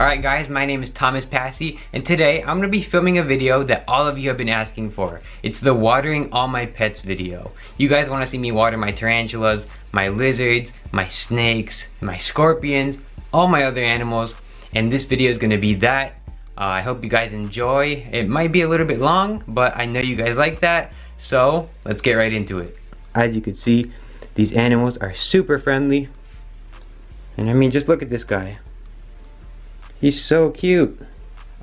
Alright guys, my name is Thomas Passy, and today I'm going to be filming a video that all of you have been asking for. It's the watering all my pets video. You guys want to see me water my tarantulas, my lizards, my snakes, my scorpions, all my other animals, and this video is going to be that. I hope you guys enjoy. It might be a little bit long, but I know you guys like that, so let's get right into it. As you can see, these animals are super friendly, and I mean, just look at this guy. He's so cute.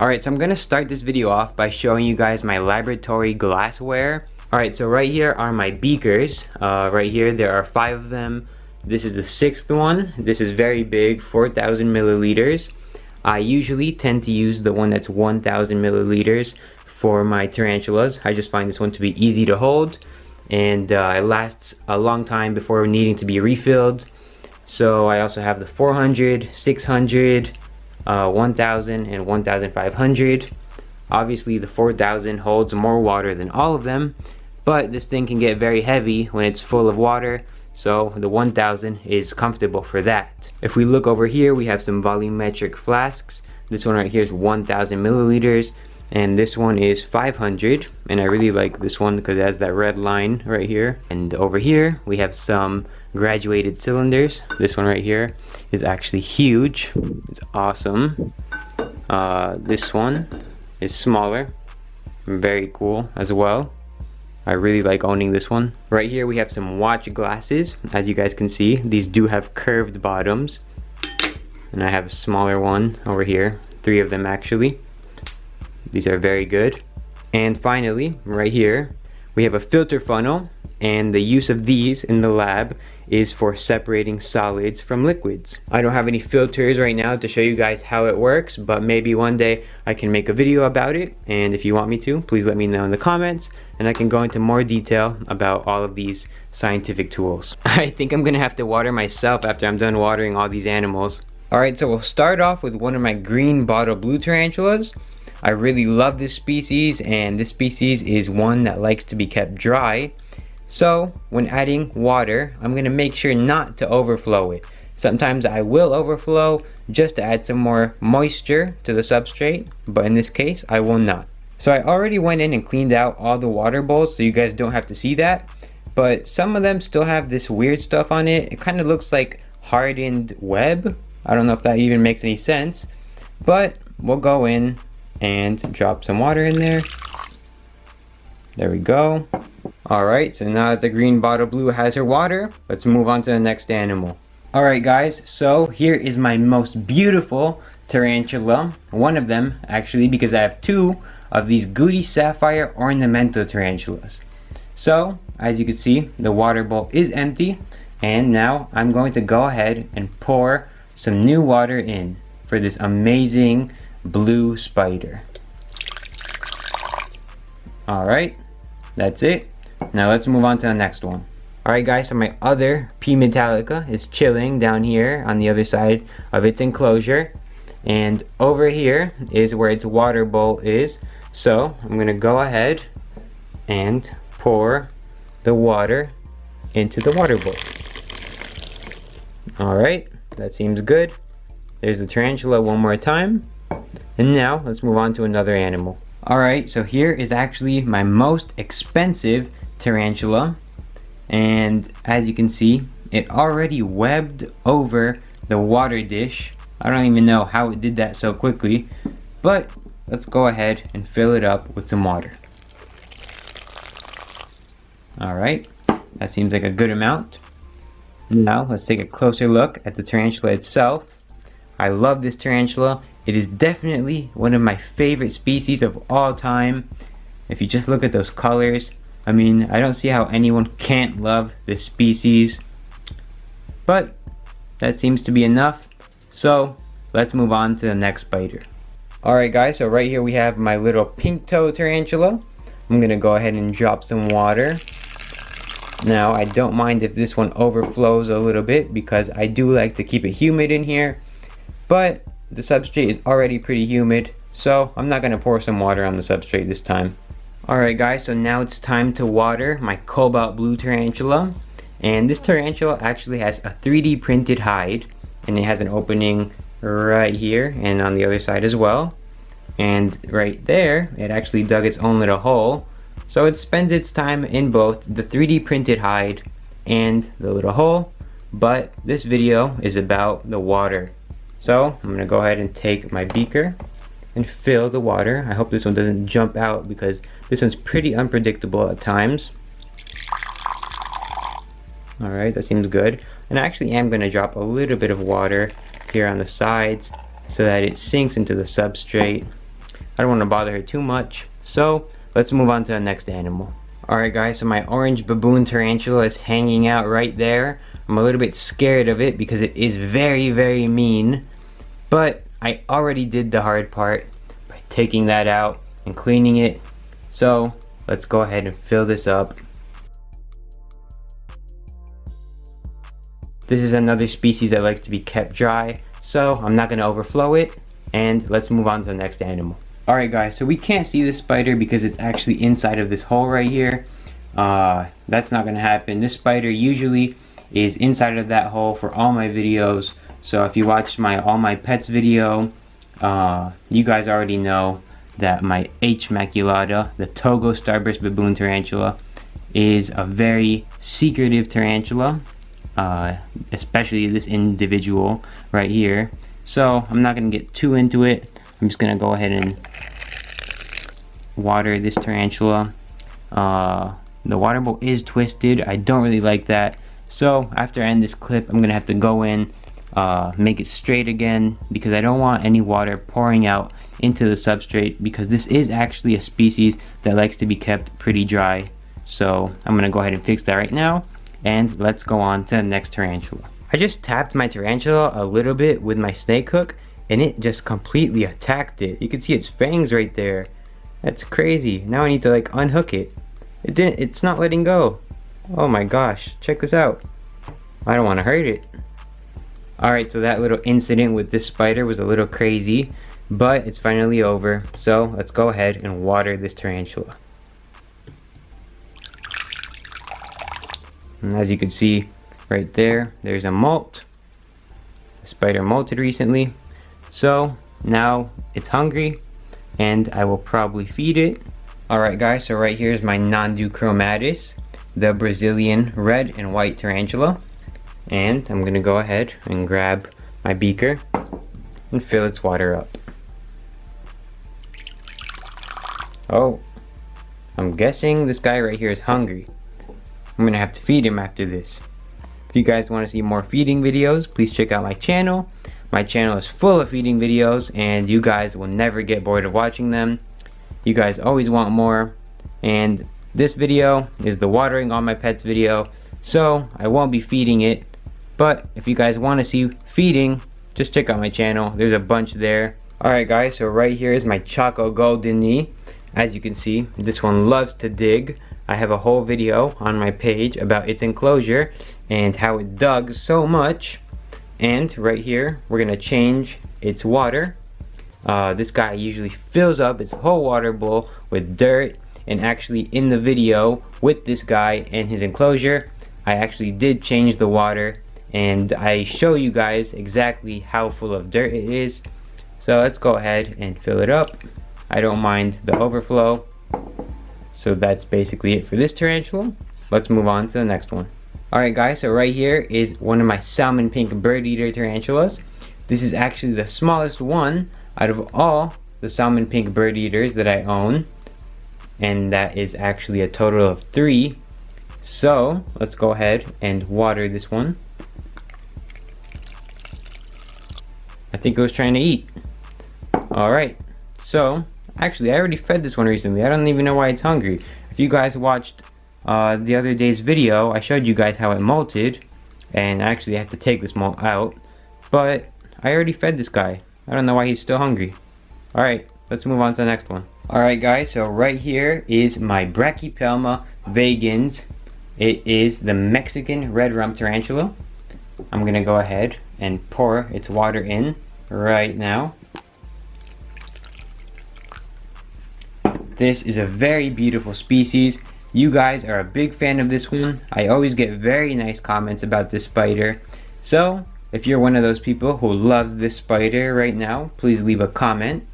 Alright, so I'm gonna start this video off by showing you guys my laboratory glassware. Alright, so right here are my beakers. Right here there are 5 of them. This is the 6th one. This is very big, 4,000 milliliters. I usually tend to use the one that's 1,000 milliliters for my tarantulas. I just find this one to be easy to hold, and it lasts a long time before needing to be refilled. So I also have the 400, 600, 1000 and 1500. Obviously the 4000 holds more water than all of them, but this thing can get very heavy when it's full of water, so the 1000 is comfortable for that. If we look over here, we have some volumetric flasks. This one right here is 1000 milliliters, and this one is 500, and I really like this one because it has that red line right here. And over here we have some graduated cylinders. This one right here is actually huge. It's awesome. This one is smaller, very cool as well. I really like owning this one. Right here we have some watch glasses. As you guys can see, these do have curved bottoms, and I have a smaller one over here, 3 of them actually. These are very good. And finally, right here, we have a filter funnel, and the use of these in the lab is for separating solids from liquids. I don't have any filters right now to show you guys how it works, but maybe one day I can make a video about it, and if you want me to, please let me know in the comments, and I can go into more detail about all of these scientific tools. I think I'm gonna have to water myself after I'm done watering all these animals. Alright, so we'll start off with one of my green bottle blue tarantulas. I really love this species, and this species is one that likes to be kept dry. So when adding water, I'm going to make sure not to overflow it. Sometimes I will overflow just to add some more moisture to the substrate, but in this case I will not. So I already went in and cleaned out all the water bowls so you guys don't have to see that, but some of them still have this weird stuff on it. It kind of looks like hardened web. I don't know if that even makes any sense, but we'll go in and drop some water in there. There we go. Alright, so now that the green bottle blue has her water, let's move on to the next animal. Alright guys, so here is my most beautiful tarantula. One of them actually, because I have 2 of these Gooty Sapphire Ornamental Tarantulas. So as you can see, the water bowl is empty, and now I'm going to go ahead and pour some new water in for this amazing blue spider. Alright, that's it. Now let's move on to the next one. Alright guys, so my other P Metallica is chilling down here on the other side of its enclosure, and over here is where its water bowl is. So I'm gonna go ahead and pour the water into the water bowl. Alright, that seems good. There's the tarantula one more time. And now let's move on to another animal. Alright, so here is actually my most expensive tarantula, and as you can see, it already webbed over the water dish. I don't even know how it did that so quickly, but let's go ahead and fill it up with some water. Alright, that seems like a good amount. Now let's take a closer look at the tarantula itself. I love this tarantula. It is definitely one of my favorite species of all time. If you just look at those colors, I mean, I don't see how anyone can't love this species. But that seems to be enough. So let's move on to the next spider. Alright guys, so right here we have my little pink toe tarantula. I'm gonna go ahead and drop some water. Now I don't mind if this one overflows a little bit because I do like to keep it humid in here. But the substrate is already pretty humid, so I'm not going to pour some water on the substrate this time. Alright guys, so now it's time to water my cobalt blue tarantula. And this tarantula actually has a 3D printed hide, and it has an opening right here and on the other side as well. And right there, it actually dug its own little hole. So it spends its time in both the 3D printed hide and the little hole. But this video is about the water. So I'm gonna go ahead and take my beaker and fill the water. I hope this one doesn't jump out because this one's pretty unpredictable at times. Alright, that seems good. And I actually am gonna drop a little bit of water here on the sides so that it sinks into the substrate. I don't want to bother her too much, so let's move on to the next animal. Alright guys, so my orange baboon tarantula is hanging out right there. I'm a little bit scared of it because it is very, very mean, but I already did the hard part by taking that out and cleaning it. So let's go ahead and fill this up. This is another species that likes to be kept dry, so I'm not going to overflow it, and let's move on to the next animal. Alright guys, so we can't see this spider because it's actually inside of this hole right here. That's not going to happen. This spider usually is inside of that hole for all my videos, so if you watch my All My Pets video, you guys already know that my H. maculata, the Togo starburst baboon tarantula, is a very secretive tarantula. Especially this individual right here. So I'm not going to get too into it. I'm just going to go ahead and water this tarantula. The water bowl is twisted. I don't really like that. So after I end this clip, I'm going to have to go in, make it straight again, because I don't want any water pouring out into the substrate, because this is actually a species that likes to be kept pretty dry. So I'm going to go ahead and fix that right now. And let's go on to the next tarantula. I just tapped my tarantula a little bit with my snake hook and it just completely attacked it. You can see its fangs right there. That's crazy. Now I need to like unhook it. It's not letting go. Oh my gosh, check this out. I don't want to hurt it. Alright, so that little incident with this spider was a little crazy, but it's finally over. So let's go ahead and water this tarantula. And as you can see right there, there's a molt. The spider molted recently. So now it's hungry and I will probably feed it. Alright guys, so right here is my Nhandu chromatus, the Brazilian red and white tarantula. And I'm going to go ahead and grab my beaker and fill its water up. Oh, I'm guessing this guy right here is hungry. I'm gonna have to feed him after this. If you guys want to see more feeding videos, please check out my channel. My channel is full of feeding videos and you guys will never get bored of watching them. You guys always want more. And this video is the watering all my pets video, so I won't be feeding it. But if you guys want to see feeding, just check out my channel. There's a bunch there. Alright guys, so right here is my Choco golden knee. As you can see, this one loves to dig. I have a whole video on my page about its enclosure and how it dug so much. And right here, we're gonna change its water. This guy usually fills up its whole water bowl with dirt, and actually in the video with this guy and his enclosure, I actually did change the water and I show you guys exactly how full of dirt it is. So let's go ahead and fill it up. I don't mind the overflow. So that's basically it for this tarantula. Let's move on to the next one. Alright guys, so right here is one of my salmon pink bird eater tarantulas. This is actually the smallest one out of all the salmon pink bird eaters that I own. And that is actually a total of 3. So let's go ahead and water this one. I think it was trying to eat. Alright, so actually I already fed this one recently. I don't even know why it's hungry. If you guys watched the other day's video, I showed you guys how it molted, and actually I have to take this molt out, but I already fed this guy. I don't know why he's still hungry. Alright, let's move on to the next one. Alright guys, so right here is my Brachypelma vagans. It is the Mexican Red Rum Tarantula. I'm gonna go ahead and pour its water in right now. This is a very beautiful species. You guys are a big fan of this one. I always get very nice comments about this spider. So if you're one of those people who loves this spider right now, please leave a comment.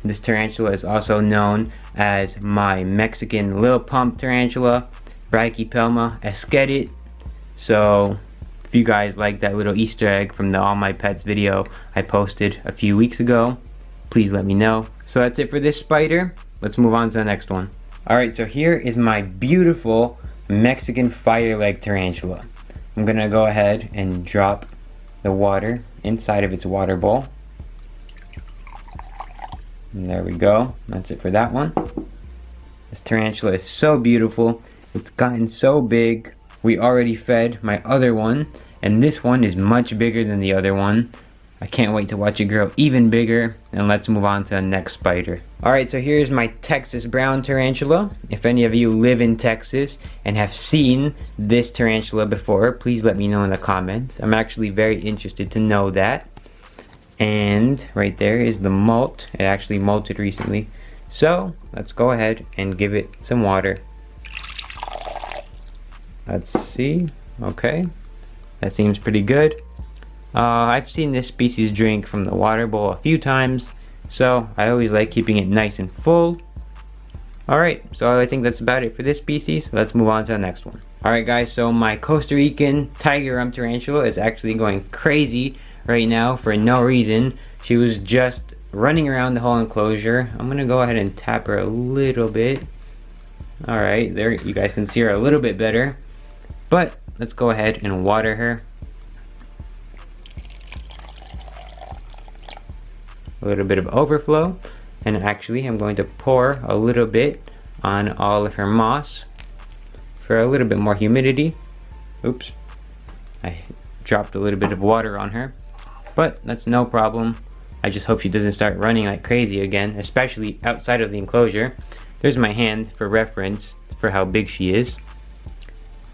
This tarantula is also known as my Mexican Lil Pump Tarantula, Brachypelma eskedit. So if you guys like that little Easter egg from the All My Pets video I posted a few weeks ago, please let me know. So that's it for this spider. Let's move on to the next one. Alright, so here is my beautiful Mexican Fireleg Tarantula. I'm gonna go ahead and drop the water inside of its water bowl. And there we go. That's it for that one. This tarantula is so beautiful. It's gotten so big. We already fed my other one, and this one is much bigger than the other one. I can't wait to watch it grow even bigger, and let's move on to the next spider. Alright, so here's my Texas Brown Tarantula. If any of you live in Texas and have seen this tarantula before, please let me know in the comments. I'm actually very interested to know that. And right there is the molt. It actually molted recently. So let's go ahead and give it some water. Let's see. Okay, that seems pretty good. I've seen this species drink from the water bowl a few times, so I always like keeping it nice and full. Alright, so I think that's about it for this species. Let's move on to the next one. Alright guys, so my Costa Rican Tiger Rum Tarantula is actually going crazy right now for no reason. She was just running around the whole enclosure. I'm gonna go ahead and tap her a little bit. Alright, there you guys can see her a little bit better. But let's go ahead and water her. A little bit of overflow, and actually I'm going to pour a little bit on all of her moss for a little bit more humidity. Oops, I dropped a little bit of water on her, but that's no problem. I just hope she doesn't start running like crazy again, especially outside of the enclosure. There's my hand for reference for how big she is.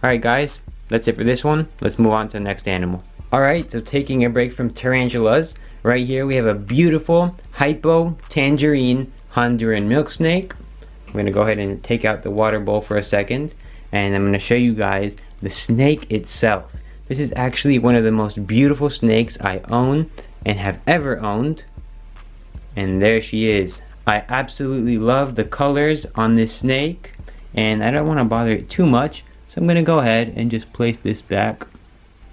Alright guys, that's it for this one. Let's move on to the next animal. Alright, so taking a break from tarantulas, right here we have a beautiful Hypo Tangerine Honduran milk snake. I'm going to go ahead and take out the water bowl for a second, and I'm going to show you guys the snake itself. This is actually one of the most beautiful snakes I own and have ever owned. And there she is. I absolutely love the colors on this snake, and I don't want to bother it too much, so I'm going to go ahead and just place this back.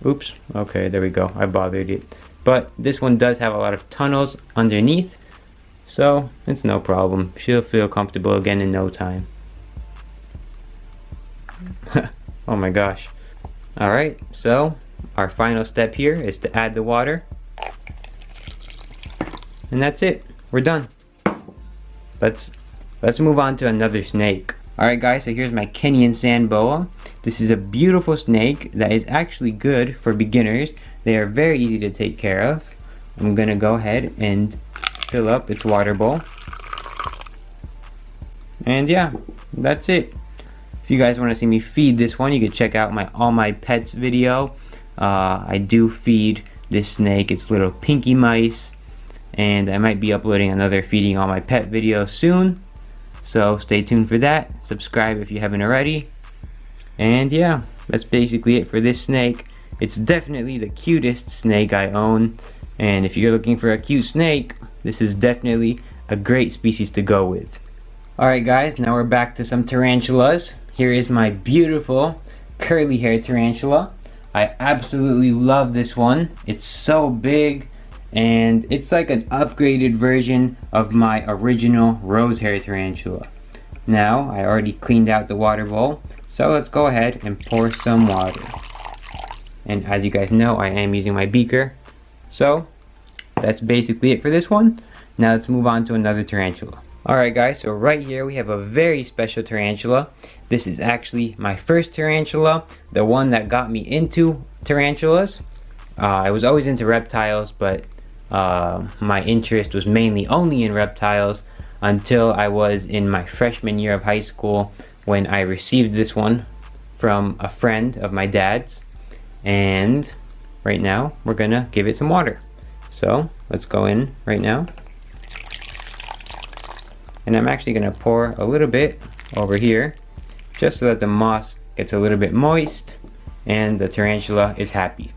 Oops, okay, there we go. I bothered it. But this one does have a lot of tunnels underneath, so it's no problem. She'll feel comfortable again in no time. Oh my gosh. Alright, so our final step here is to add the water. And that's it. We're done. Let's move on to another snake. Alright guys, so here's my Kenyan Sand Boa. This is a beautiful snake that is actually good for beginners. They are very easy to take care of. I'm gonna go ahead and fill up its water bowl. And yeah, that's it. If you guys want to see me feed this one, you can check out my All My Pets video. I do feed this snake its little pinky mice, and I might be uploading another feeding All My Pet video soon. So stay tuned for that. Subscribe if you haven't already. And yeah, that's basically it for this snake. It's definitely the cutest snake I own, and if you're looking for a cute snake, this is definitely a great species to go with. Alright guys, now we're back to some tarantulas. Here is my beautiful curly hair tarantula. I absolutely love this one. It's so big, and it's like an upgraded version of my original rose hair tarantula. Now, I already cleaned out the water bowl, so let's go ahead and pour some water. And as you guys know, I am using my beaker. So that's basically it for this one. Now let's move on to another tarantula. Alright guys, so right here we have a very special tarantula. This is actually my first tarantula, the one that got me into tarantulas. I was always into reptiles, but my interest was mainly only in reptiles until I was in my freshman year of high school when I received this one from a friend of my dad's. And right now we're gonna give it some water. So let's go in right now, and I'm actually gonna pour a little bit over here just so that the moss gets a little bit moist and the tarantula is happy.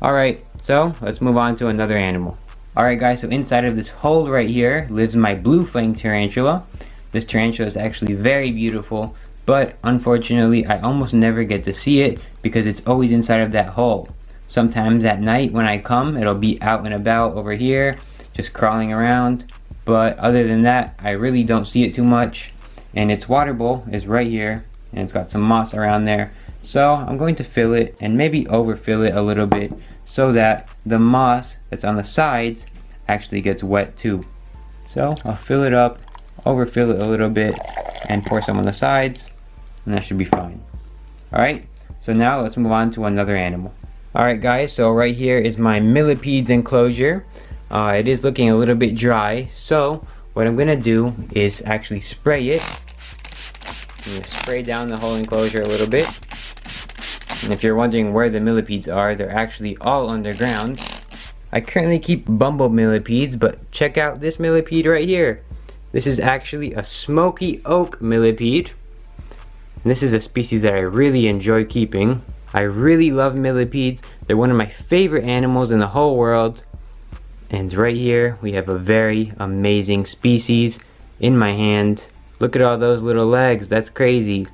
Alright, so let's move on to another animal. Alright guys, so inside of this hole right here lives my blue flame tarantula. This tarantula is actually very beautiful, but unfortunately I almost never get to see it because it's always inside of that hole. Sometimes at night when I come, it'll be out and about over here, just crawling around. But other than that, I really don't see it too much. And its water bowl is right here, and it's got some moss around there. So I'm going to fill it and maybe overfill it a little bit so that the moss that's on the sides actually gets wet too. So I'll fill it up, overfill it a little bit, and pour some on the sides, and that should be fine. Alright, so now let's move on to another animal. Alright guys, so right here is my Millipedes enclosure. It is looking a little bit dry, so what I'm gonna do is actually spray it. I'm gonna spray down the whole enclosure a little bit. And if you're wondering where the millipedes are, they're actually all underground. I currently keep bumble millipedes, but check out this millipede right here. This is actually a Smoky Oak Millipede. And this is a species that I really enjoy keeping. I really love millipedes. They're one of my favorite animals in the whole world. And right here we have a very amazing species in my hand. Look at all those little legs, that's crazy.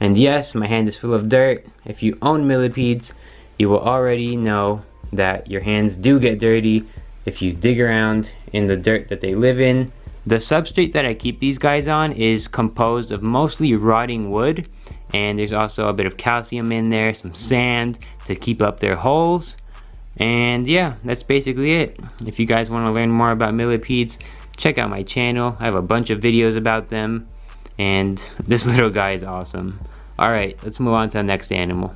And yes, my hand is full of dirt. If you own millipedes, you will already know that your hands do get dirty if you dig around in the dirt that they live in. The substrate that I keep these guys on is composed of mostly rotting wood, and there's also a bit of calcium in there, some sand to keep up their holes. And yeah, that's basically it. If you guys want to learn more about millipedes, check out my channel. I have a bunch of videos about them, and this little guy is awesome. Alright, let's move on to the next animal.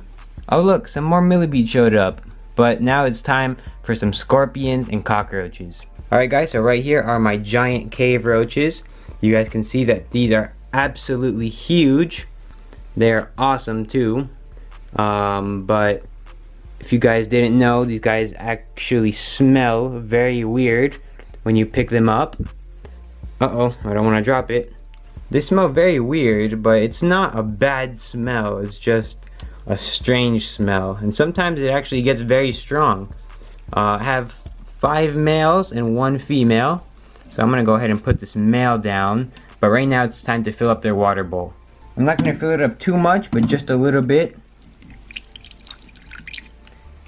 Oh look, some more millipedes showed up. But now it's time for some scorpions and cockroaches. Alright guys, so right here are my giant cave roaches. You guys can see that these are absolutely huge. They're awesome too. But if you guys didn't know, these guys actually smell very weird when you pick them up. Uh-oh, I don't want to drop it. They smell very weird, but it's not a bad smell. It's just a strange smell, and sometimes it actually gets very strong. I have 5 males and 1 female, so I'm gonna go ahead and put this male down, but right now it's time to fill up their water bowl. I'm not gonna fill it up too much, but just a little bit,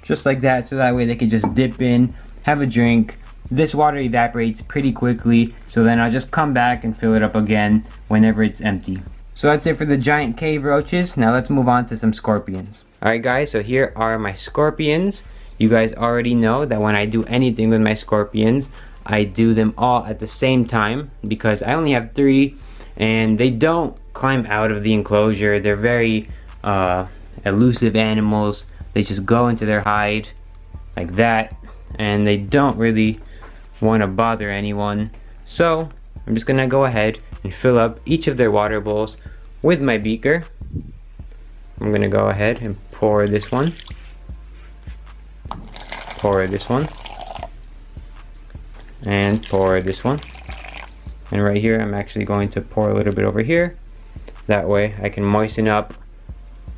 just like that, so that way they can just dip in, have a drink. This water evaporates pretty quickly, so then I'll just come back and fill it up again whenever it's empty. So that's it for the giant cave roaches. Now let's move on to some scorpions. Alright guys, so here are my scorpions. You guys already know that when I do anything with my scorpions, I do them all at the same time because I only have 3 and they don't climb out of the enclosure. They're very elusive animals. They just go into their hide like that, and they don't really want to bother anyone. So I'm just gonna go ahead and fill up each of their water bowls with my beaker. I'm gonna go ahead and pour this one, pour this one, and pour this one. And right here I'm actually going to pour a little bit over here. That way I can moisten up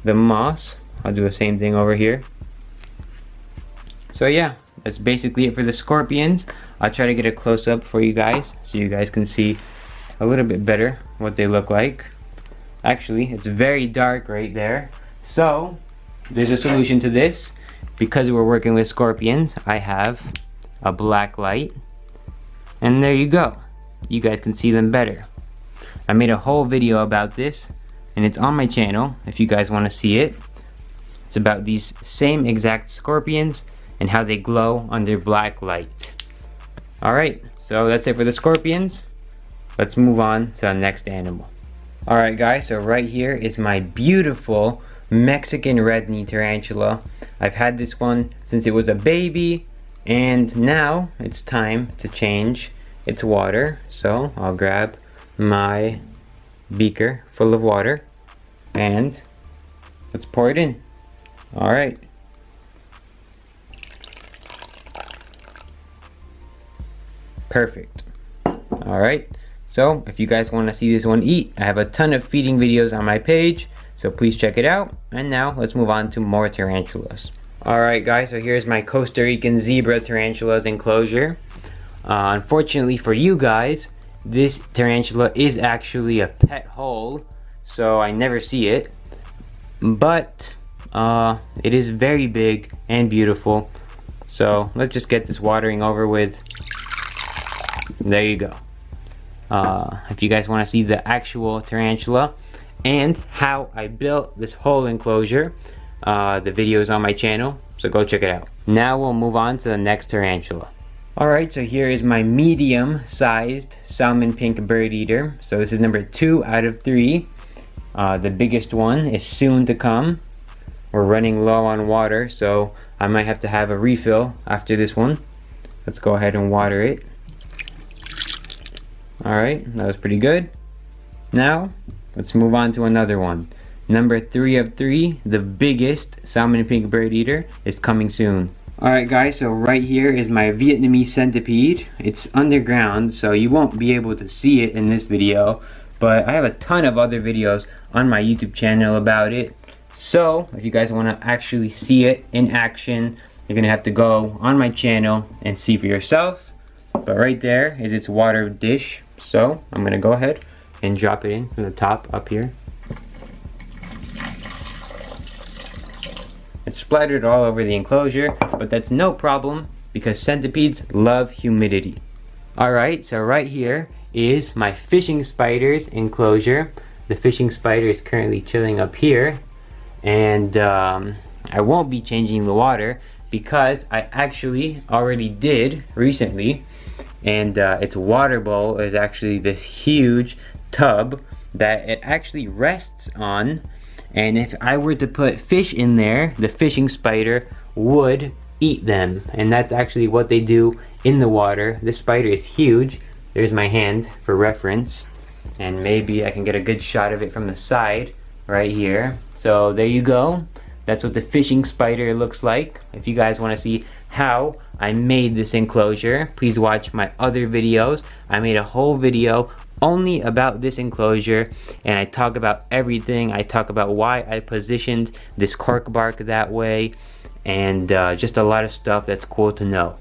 the moss. I'll do the same thing over here. So yeah, that's basically it for the scorpions. I'll try to get a close-up for you guys so you guys can see a little bit better what they look like. Actually, it's very dark right there. So there's a solution to this. Because we're working with scorpions, I have a black light. And there you go. You guys can see them better. I made a whole video about this, and it's on my channel if you guys want to see it. It's about these same exact scorpions and how they glow under black light. Alright, so that's it for the scorpions. Let's move on to the next animal. Alright guys, so right here is my beautiful Mexican Red Knee Tarantula. I've had this one since it was a baby, and now it's time to change its water. So I'll grab my beaker full of water and let's pour it in. Alright. Perfect. Alright. So if you guys want to see this one eat, I have a ton of feeding videos on my page, so please check it out. And now let's move on to more tarantulas. Alright guys, so here's my Costa Rican zebra tarantula's enclosure. Unfortunately for you guys, this tarantula is actually a pet hole, so I never see it. But it is very big and beautiful. So let's just get this watering over with. There you go. If you guys want to see the actual tarantula and how I built this whole enclosure, the video is on my channel, so go check it out. Now we'll move on to the next tarantula. Alright, so here is my medium-sized salmon pink bird eater. So this is number 2 out of 3. The biggest one is soon to come. We're running low on water, so I might have to have a refill after this one. Let's go ahead and water it. Alright, that was pretty good. Now, let's move on to another one. Number 3 of 3, the biggest salmon pink bird eater, is coming soon. Alright guys, so right here is my Vietnamese Centipede. It's underground, so you won't be able to see it in this video, but I have a ton of other videos on my YouTube channel about it. So, if you guys want to actually see it in action, you're going to have to go on my channel and see for yourself. But right there is its water dish, so I'm going to go ahead and drop it in from the top up here. It's splattered all over the enclosure, but that's no problem because centipedes love humidity. Alright, so right here is my fishing spider's enclosure. The fishing spider is currently chilling up here, and I won't be changing the water because I actually already did recently, and its water bowl is actually this huge tub that it actually rests on. And if I were to put fish in there, the fishing spider would eat them. And that's actually what they do in the water. This spider is huge. There's my hand for reference. And maybe I can get a good shot of it from the side right here. So there you go. That's what the fishing spider looks like. If you guys want to see how I made this enclosure, please watch my other videos. I made a whole video only about this enclosure, and I talk about everything. I talk about why I positioned this cork bark that way, and just a lot of stuff that's cool to know.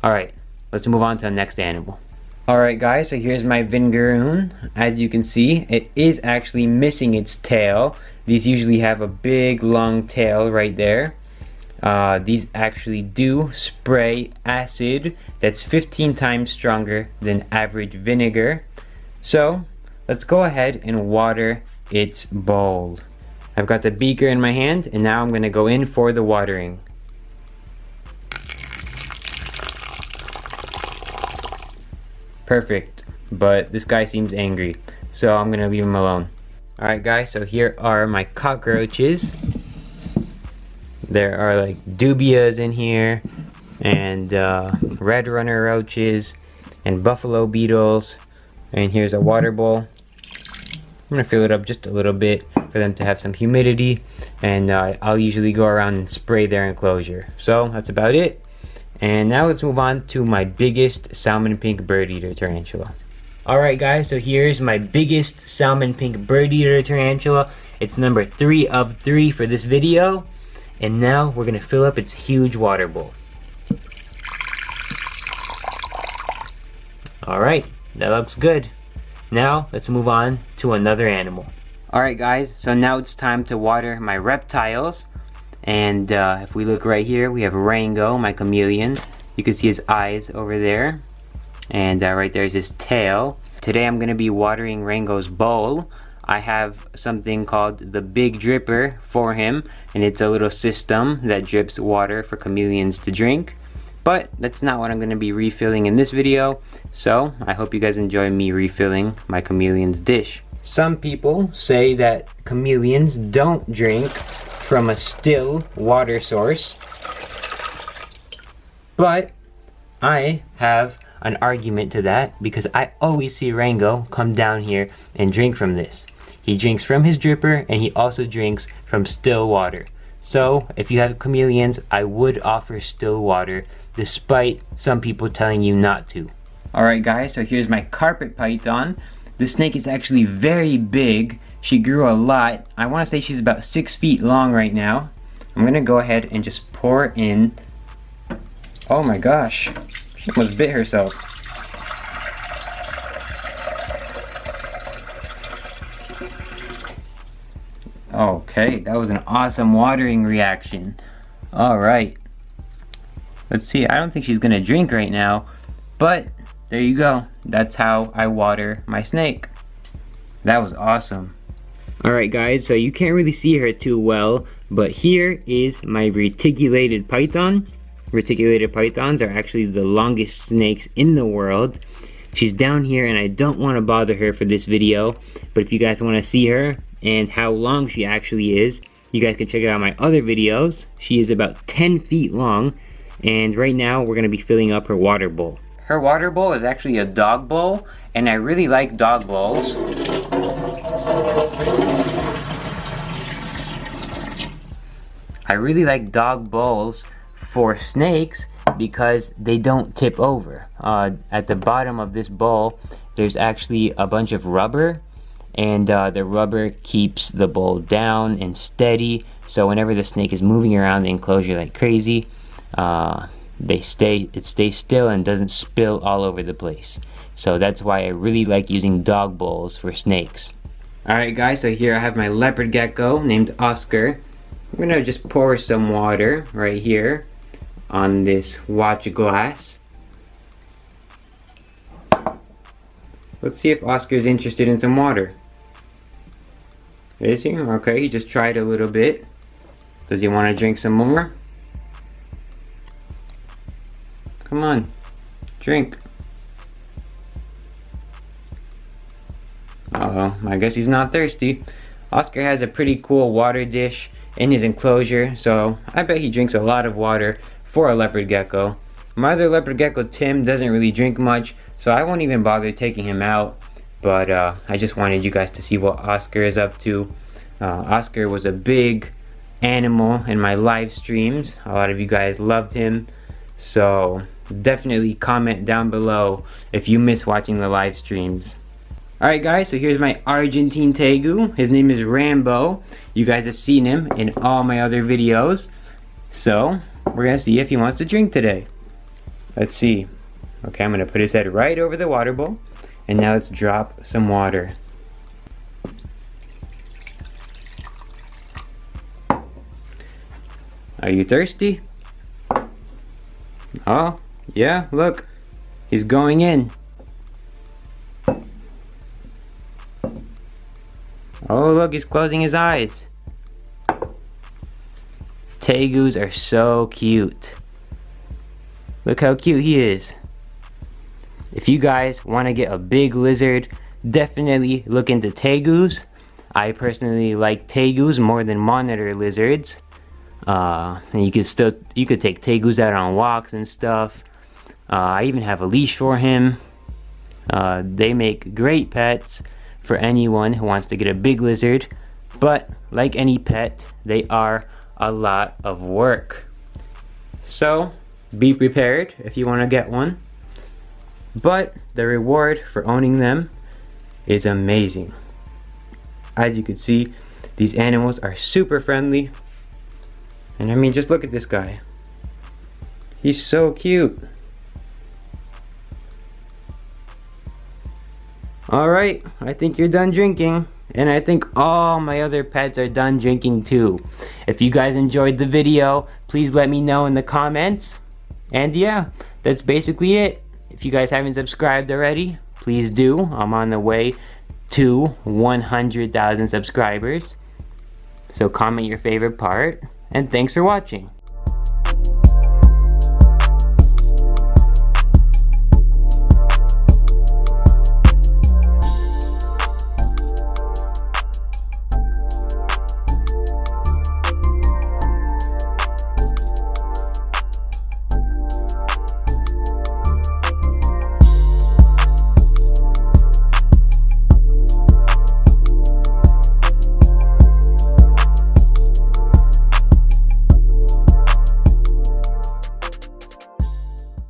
Alright, let's move on to the next animal. Alright guys, so here's my Vinegaroon. As you can see, it is actually missing its tail. These usually have a big long tail right there. These actually do spray acid that's 15 times stronger than average vinegar. So let's go ahead and water its bowl. I've got the beaker in my hand, and now I'm going to go in for the watering. Perfect, but this guy seems angry, so I'm going to leave him alone. Alright guys, so here are my cockroaches. There are like dubias in here, and red runner roaches, and buffalo beetles. And here's a water bowl. I'm gonna fill it up just a little bit for them to have some humidity, and I'll usually go around and spray their enclosure. So that's about it. And now let's move on to my biggest salmon pink bird eater tarantula. Alright guys, so here's my biggest salmon pink bird eater tarantula. It's number 3 of 3 for this video. And now we're gonna fill up its huge water bowl. Alright, that looks good. Now let's move on to another animal. Alright guys, so now it's time to water my reptiles. And if we look right here, we have Rango, my chameleon. You can see his eyes over there. And right there's his tail. Today I'm gonna be watering Rango's bowl. I have something called the Big Dripper for him, and it's a little system that drips water for chameleons to drink. But that's not what I'm going to be refilling in this video, so I hope you guys enjoy me refilling my chameleon's dish. Some people say that chameleons don't drink from a still water source, but I have an argument to that because I always see Rango come down here and drink from this. He drinks from his dripper, and he also drinks from still water. So if you have chameleons, I would offer still water, despite some people telling you not to. Alright guys, so here's my carpet python. This snake is actually very big. She grew a lot. I want to say she's about 6 feet long right now. I'm I'm gonna go ahead and just pour in. Oh my gosh, she almost bit herself. Okay, that was an awesome watering reaction. Alright, let's see. I don't think she's gonna drink right now, but there you go. That's how I water my snake. That was awesome. Alright guys, so you can't really see her too well, but here is my reticulated python. Reticulated pythons are actually the longest snakes in the world. She's down here and I don't want to bother her for this video, but if you guys want to see her and how long she actually is, you guys can check out my other videos. She is about 10 feet long, and right now we're going to be filling up her water bowl. Her water bowl is actually a dog bowl, and I really like dog bowls. I really like dog bowls for snakes because they don't tip over. At the bottom of this bowl, there's actually a bunch of rubber, and the rubber keeps the bowl down and steady, so whenever the snake is moving around the enclosure like crazy, it stays still and doesn't spill all over the place. So that's why I really like using dog bowls for snakes. Alright guys, so here I have my leopard gecko named Oscar. I'm gonna just pour some water right here on this watch glass. Let's see if Oscar's interested in some water. Is he? Okay, he just tried a little bit. Does he want to drink some more? Come on, drink. Uh-oh, I guess he's not thirsty. Oscar has a pretty cool water dish in his enclosure, so I bet he drinks a lot of water for a leopard gecko. My other leopard gecko, Tim, doesn't really drink much, so I won't even bother taking him out. But I just wanted you guys to see what Oscar is up to. Oscar was a big animal in my live streams. A lot of you guys loved him, so definitely comment down below if you miss watching the live streams. Alright guys, so here's my Argentine Tegu. His name is Rambo. You guys have seen him in all my other videos. So, we're gonna see if he wants to drink today. Let's see. Okay, I'm gonna put his head right over the water bowl. And now let's drop some water. Are you thirsty? Oh, yeah, look. He's going in. Oh, look, he's closing his eyes. Tegus are so cute. Look how cute he is. If you guys want to get a big lizard, definitely look into tegus. I personally like tegus more than monitor lizards. And you could take tegus out on walks and stuff. I even have a leash for him. They make great pets for anyone who wants to get a big lizard, but like any pet, they are a lot of work. So be prepared if you want to get one. But the reward for owning them is amazing. As you can see, these animals are super friendly. And I mean, just look at this guy. He's so cute. Alright, I think you're done drinking. And I think all my other pets are done drinking too. If you guys enjoyed the video, please let me know in the comments. And yeah, that's basically it. If you guys haven't subscribed already, please do. I'm on the way to 100,000 subscribers. So comment your favorite part, and thanks for watching.